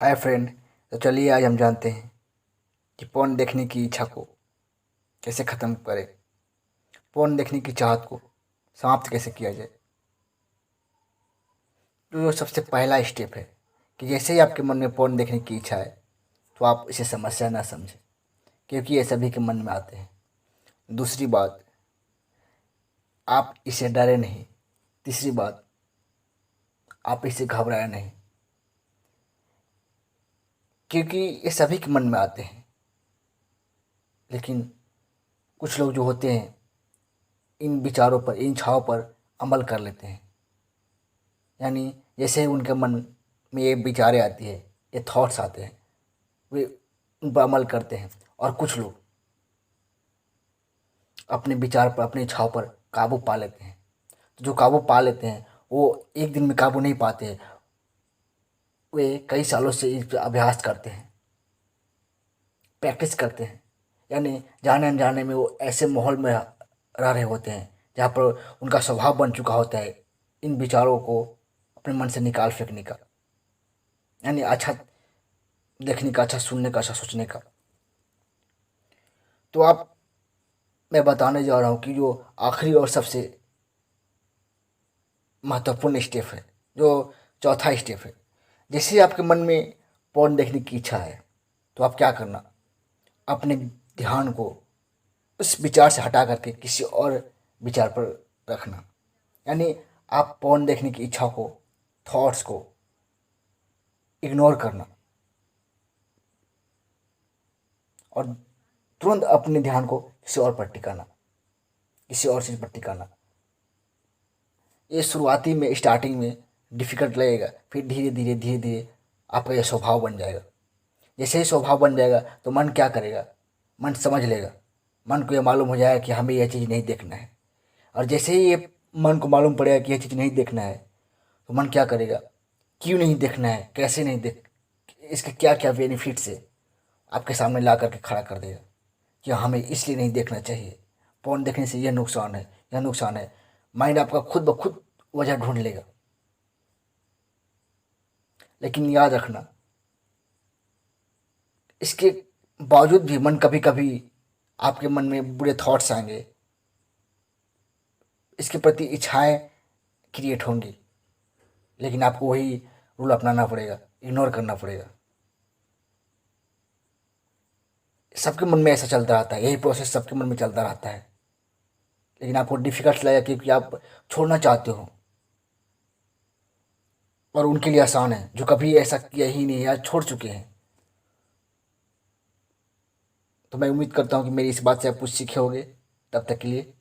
Hi friend. तो चलिए आज हम जानते हैं कि पोर्न देखने की इच्छा को कैसे ख़त्म करें। पोर्न देखने की चाहत को समाप्त कैसे किया जाए। तो जो सबसे पहला स्टेप है कि जैसे ही आपके मन में पोर्न देखने की इच्छा है तो आप इसे समस्या ना समझें, क्योंकि ये सभी के मन में आते हैं। दूसरी बात, आप इसे डरे नहीं। तीसरी बात, आप इससे घबराए नहीं, क्योंकि ये सभी के मन में आते हैं। लेकिन कुछ लोग जो होते हैं इन विचारों पर, इन इच्छाओं पर अमल कर लेते हैं। यानी जैसे ही उनके मन में ये विचारें आती है, ये थॉट्स आते हैं, वे उन पर अमल करते हैं। और कुछ लोग अपने विचार पर, अपनी इच्छाओं पर काबू पा लेते हैं। तो जो काबू पा लेते हैं वो एक दिन में काबू नहीं पाते हैं, वे कई सालों से इस पर अभ्यास करते हैं, प्रैक्टिस करते हैं। यानी जाने अनजाने में वो ऐसे माहौल में रह रहे होते हैं जहाँ पर उनका स्वभाव बन चुका होता है इन विचारों को अपने मन से निकाल फेंकने का। यानी अच्छा देखने का, अच्छा सुनने का, अच्छा सोचने का। तो आप मैं बताने जा रहा हूँ कि जो आखिरी और सबसे महत्वपूर्ण स्टेप है, जो चौथा स्टेप है। जैसे ही आपके मन में पॉर्न देखने की इच्छा है तो आप क्या करना, अपने ध्यान को उस विचार से हटा करके किसी और विचार पर रखना। यानी आप पॉर्न देखने की इच्छा को, थॉट्स को इग्नोर करना और तुरंत अपने ध्यान को किसी और पर टिकाना, किसी और चीज़ पर टिकाना। ये शुरुआती में, स्टार्टिंग में डिफ़िकल्ट लगेगा, फिर धीरे धीरे धीरे धीरे आपका यह स्वभाव बन जाएगा। जैसे ही स्वभाव बन जाएगा तो मन क्या करेगा, मन समझ लेगा। मन को ये मालूम हो जाएगा कि हमें यह चीज़ नहीं देखना है। और जैसे ही ये मन को मालूम पड़ेगा कि यह चीज़ नहीं देखना है तो मन क्या करेगा, क्यों नहीं देखना है, कैसे नहीं देख, इसके क्या क्या बेनिफिट्स है, आपके सामने ला करके खड़ा कर देगा कि हमें इसलिए नहीं देखना चाहिए। पोर्न देखने से यह नुकसान है, यह नुकसान है। माइंड आपका खुद ब खुद वजह ढूंढ लेगा। लेकिन याद रखना, इसके बावजूद भी मन कभी कभी, आपके मन में बुरे थॉट्स आएंगे, इसके प्रति इच्छाएं क्रिएट होंगी। लेकिन आपको वही रूल अपनाना पड़ेगा, इग्नोर करना पड़ेगा। सबके मन में ऐसा चलता रहता है, यही प्रोसेस सबके मन में चलता रहता है। लेकिन आपको डिफिकल्ट लगेगा क्योंकि आप छोड़ना चाहते हो, और उनके लिए आसान है जो कभी ऐसा किया ही नहीं या छोड़ चुके हैं। तो मैं उम्मीद करता हूँ कि मेरी इस बात से आप कुछ सीखे होंगे। तब तक के लिए